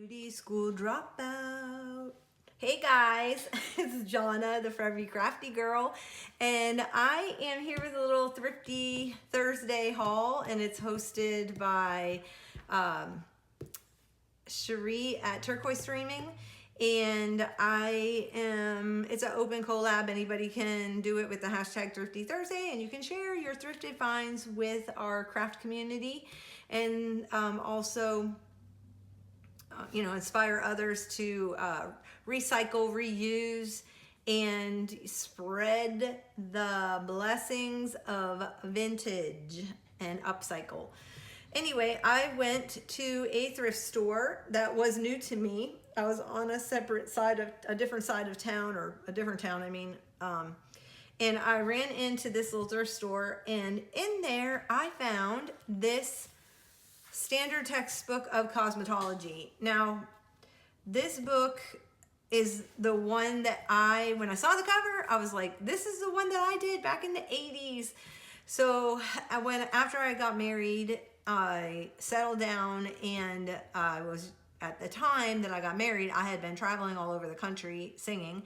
Beauty School Dropout. Hey guys, it's Jonna, the Forever Crafty Girl, and I am here with a little Thrifty Thursday haul, and it's hosted by Sheree at Turquoise Dreaming, and it's an open collab. Anybody can do it with the hashtag Thrifty Thursday, and you can share your thrifted finds with our craft community, and also inspire others to recycle, reuse, and spread the blessings of vintage and upcycle. Anyway, I went to a thrift store that was new to me. I was on a different side of town, or a different town, and I ran into this little thrift store, and in there I found this standard textbook of cosmetology. Now, this book is the one that when I saw the cover, I was like, this is the one that I did back in the 80s. So after I got married, I settled down, and at the time that I got married, I had been traveling all over the country singing,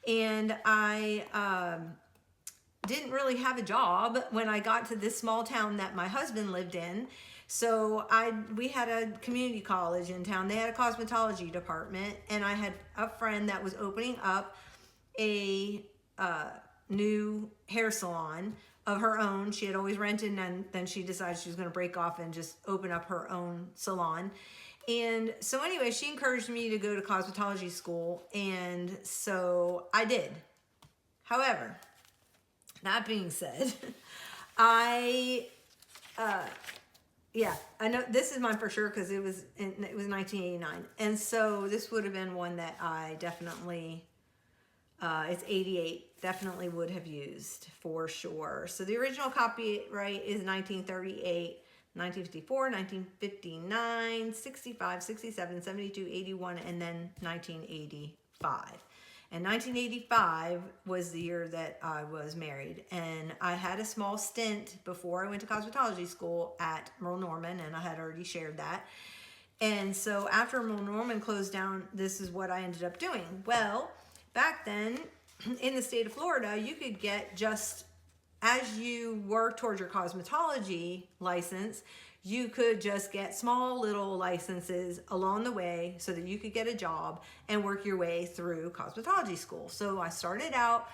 and I didn't really have a job when I got to this small town that my husband lived in. So we had a community college in town. They had a cosmetology department, and I had a friend that was opening up a new hair salon of her own. She had always rented, and then she decided she was going to break off and just open up her own salon. And so anyway, she encouraged me to go to cosmetology school, and so I did. However, that being said, I know this is mine for sure because it was 1989, and so this would have been one that I definitely, it's 88, definitely would have used for sure. So the original copyright is 1938, 1954, 1959, 65, 67, 72, 81, and then 1985. And 1985 was the year that I was married, and I had a small stint before I went to cosmetology school at Merle Norman, and I had already shared that. And so after Merle Norman closed down, this is what I ended up doing. Well, back then in the state of Florida, you could get, just as you work towards your cosmetology license, you could just get small little licenses along the way so that you could get a job and work your way through cosmetology school. So I started out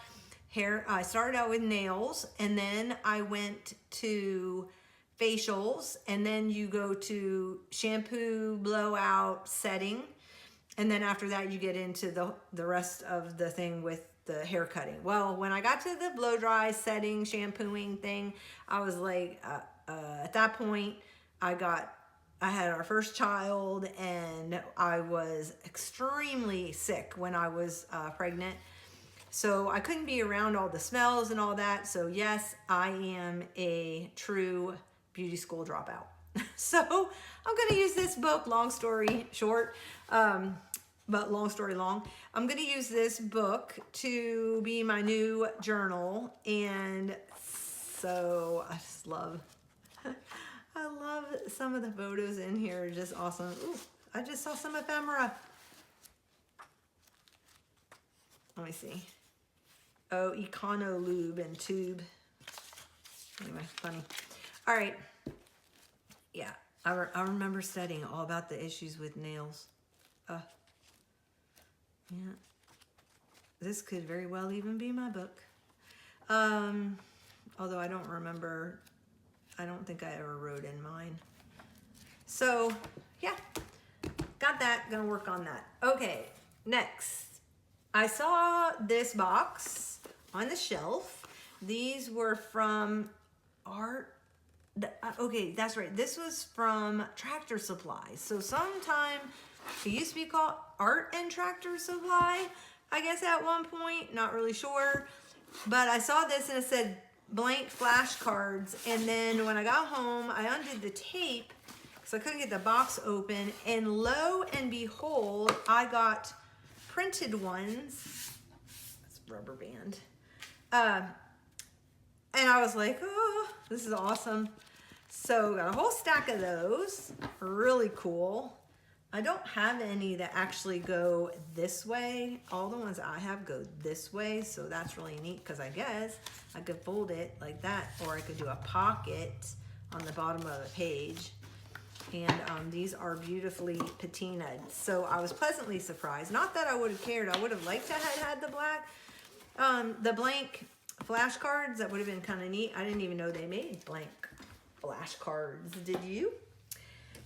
with nails, and then I went to facials, and then you go to shampoo, blowout, setting, and then after that you get into the rest of the thing with the hair cutting. Well, when I got to the blow dry, setting, shampooing thing, I was like, at that point, I had our first child, and I was extremely sick when I was pregnant. So I couldn't be around all the smells and all that. So yes, I am a true beauty school dropout. So I'm going to use this book, long story short, but long story long. I'm going to use this book to be my new journal. And so I just love some of the photos in here, just awesome. Ooh, I just saw some ephemera. Let me see. Oh, Econo Lube and Tube. Anyway, funny. All right. Yeah, I remember studying all about the issues with nails. Yeah. This could very well even be my book. Although I don't remember, I don't think I ever wrote in mine. So yeah, got that, gonna work on that. Okay, next. I saw this box on the shelf. These were from okay, that's right. This was from Tractor Supply. So sometime, it used to be called Art and Tractor Supply, I guess at one point, not really sure. But I saw this and it said blank flashcards, and then when I got home, I undid the tape because I couldn't get the box open, and lo and behold, I got printed ones. That's a rubber band. And I was like, oh, this is awesome. So got a whole stack of those, really cool. I don't have any that actually go this way. All the ones I have go this way, so that's really neat because I guess I could fold it like that, or I could do a pocket on the bottom of the page. And these are beautifully patinaed, so I was pleasantly surprised. Not that I would have cared. I would have liked to have had the blank flashcards. That would have been kind of neat. I didn't even know they made blank flashcards. Did you?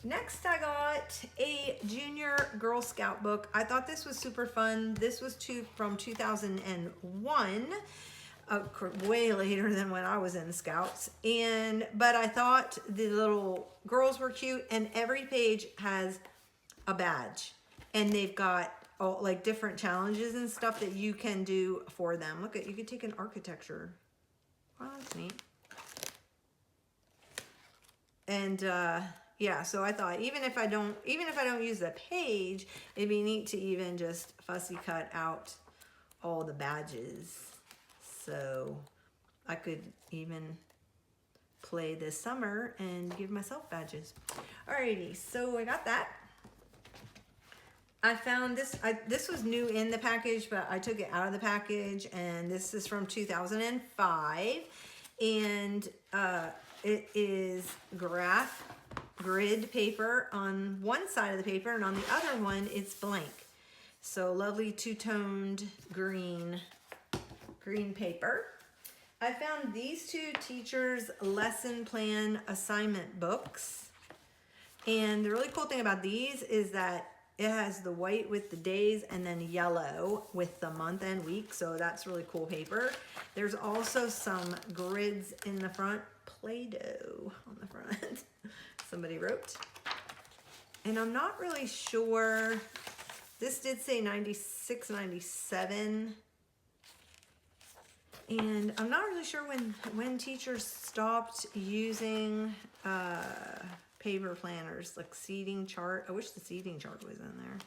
Next, I got a Junior Girl Scout book. I thought this was super fun. This was from 2001. Way later than when I was in Scouts, but I thought the little girls were cute, and every page has a badge, and they've got all like different challenges and stuff that you can do for them. Look at, you could take an architecture. Wow, that's neat. And yeah, so I thought even if I don't use the page, it'd be neat to even just fussy cut out all the badges. So I could even play this summer and give myself badges. Alrighty, so I got that. I found this, this was new in the package, but I took it out of the package, and this is from 2005. And it is graph grid paper on one side of the paper, and on the other one it's blank. So lovely two-toned green paper. I found these two teachers' lesson plan assignment books. And the really cool thing about these is that it has the white with the days and then yellow with the month and week. So that's really cool paper. There's also some grids in the front, Play-Doh on the front. Somebody wrote. And I'm not really sure. This did say 96, 97. And I'm not really sure when teachers stopped using paper planners, like seating chart. I wish the seating chart was in there.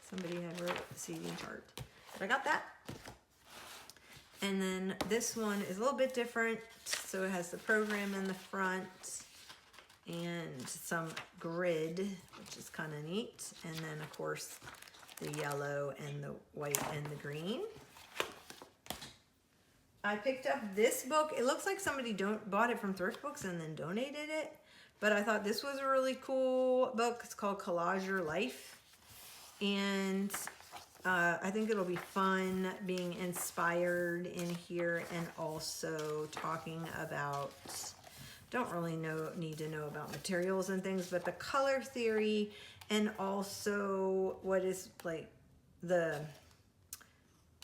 Somebody had wrote the seating chart. But I got that. And then this one is a little bit different. So it has the program in the front and some grid, which is kind of neat. And then, of course, the yellow and the white and the green. I picked up this book. It looks like somebody bought it from Thrift Books and then donated it. But I thought this was a really cool book. It's called Collage Your Life. And I think it'll be fun being inspired in here, and also talking about, don't really need to know about materials and things, but the color theory, and also what is like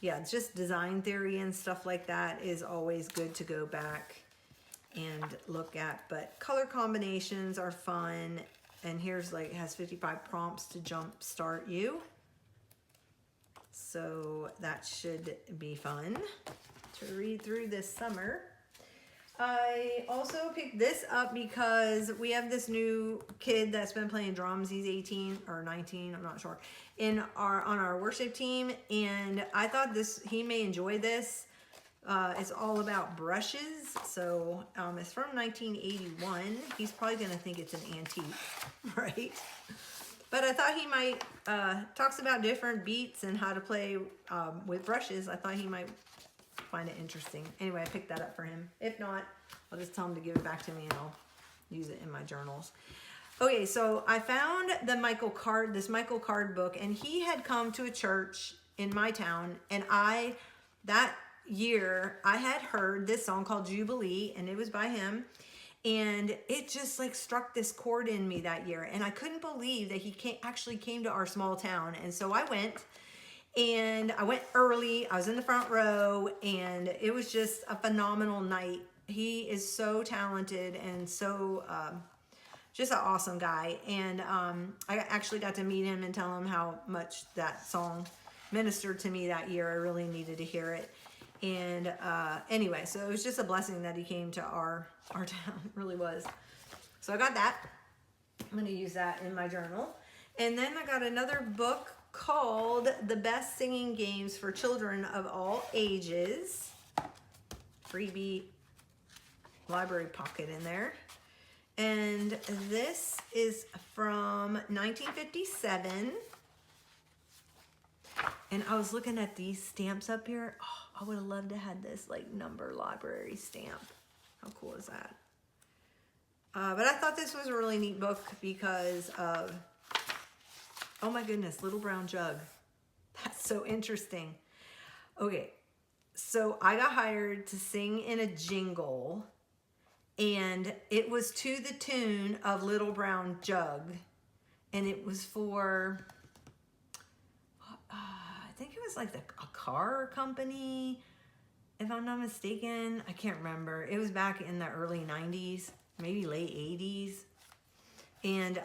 it's just design theory and stuff like that is always good to go back and look at. But color combinations are fun. And here's like, it has 55 prompts to jumpstart you. So that should be fun to read through this summer. I also picked this up because we have this new kid that's been playing drums. He's 18 or 19, I'm not sure, on our worship team, and I thought he may enjoy this. It's all about brushes. So it's from 1981. He's probably gonna think it's an antique, right? But I thought he might, talks about different beats and how to play with brushes. I thought he might find it interesting. Anyway, I picked that up for him. If not, I'll just tell him to give it back to me and I'll use it in my journals. Okay, so I found this Michael Card book, and he had come to a church in my town, and that year I had heard this song called Jubilee, and it was by him. And it just like struck this chord in me that year. And I couldn't believe that he actually came to our small town. And so I went early. I was in the front row, and it was just a phenomenal night. He is so talented and so just an awesome guy. And I actually got to meet him and tell him how much that song ministered to me that year. I really needed to hear it. And anyway, so it was just a blessing that he came to our town. It really was. So I got that. I'm going to use that in my journal. And then I got another book called The Best Singing Games for Children of All Ages. Freebie library pocket in there. And this is from 1957. And I was looking at these stamps up here. Oh, I would have loved to have this like number library stamp. How cool is that? But I thought this was a really neat book because of, oh my goodness, Little Brown Jug. That's so interesting. Okay, so I got hired to sing in a jingle, and it was to the tune of Little Brown Jug, and it was for, I think it was like a car company, if I'm not mistaken. I can't remember. It was back in the early 90s, maybe late 80s. And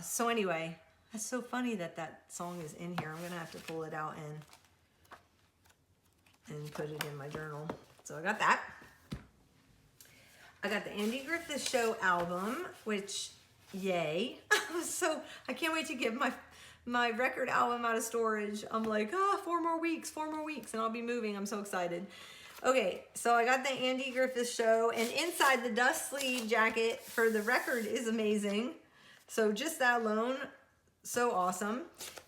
so anyway, that's so funny that that song is in here. I'm gonna have to pull it out and put it in my journal. So I got that. I got the Andy Griffith Show album, which, yay. So I can't wait to get my record album out of storage. I'm like, oh, 4 more weeks, and I'll be moving. I'm so excited. Okay, so I got the Andy Griffith Show, and inside the dust sleeve jacket for the record is amazing. So just that alone, so awesome.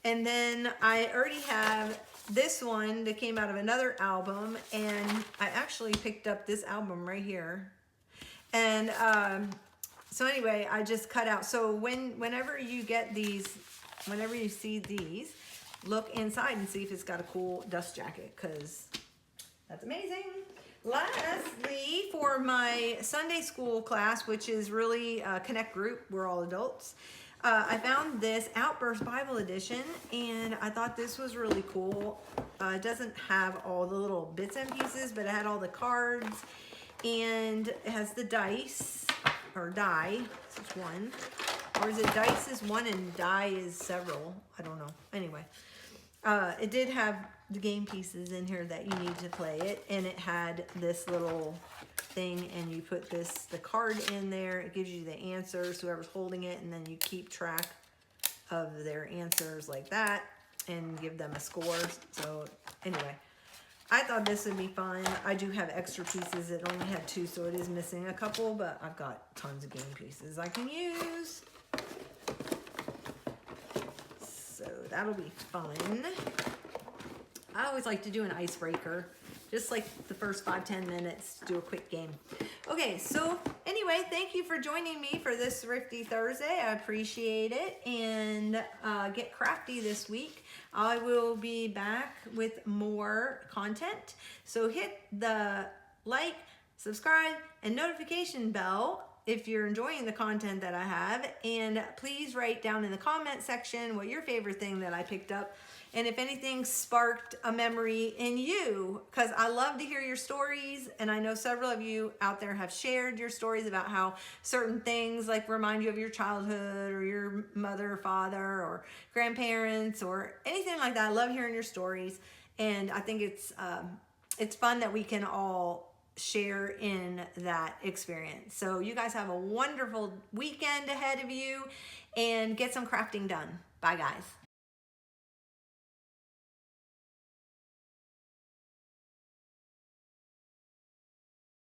And then I already have this one that came out of another album, and I actually picked up this album right here. And so anyway, I just cut out. So whenever you get these, whenever you see these, look inside and see if it's got a cool dust jacket, because that's amazing. Lastly, for my Sunday school class, which is really a Connect group, we're all adults, I found this Outburst Bible Edition, and I thought this was really cool. It doesn't have all the little bits and pieces, but it had all the cards, and it has the dice, or die, this is one. Or is it dice is one and die is several? I don't know. Anyway, it did have the game pieces in here that you need to play it, and it had this little thing, and you put the card in there. It gives you the answers, whoever's holding it, and then you keep track of their answers like that and give them a score. So anyway, I thought this would be fun. I do have extra pieces. It only had 2, so it is missing a couple, but I've got tons of game pieces I can use. So that'll be fun. I always like to do an icebreaker, just like the first 5-10 minutes, do a quick game. Okay, so anyway, thank you for joining me for this Thrifty Thursday. I appreciate it, and get crafty this week. I will be back with more content, so hit the like, subscribe, and notification bell if you're enjoying the content that I have, and please write down in the comment section what your favorite thing that I picked up, and if anything sparked a memory in you, because I love to hear your stories, and I know several of you out there have shared your stories about how certain things like remind you of your childhood or your mother or father or grandparents or anything like that. I love hearing your stories, and I think it's fun that we can all share in that experience. So you guys have a wonderful weekend ahead of you, and get some crafting done. Bye guys.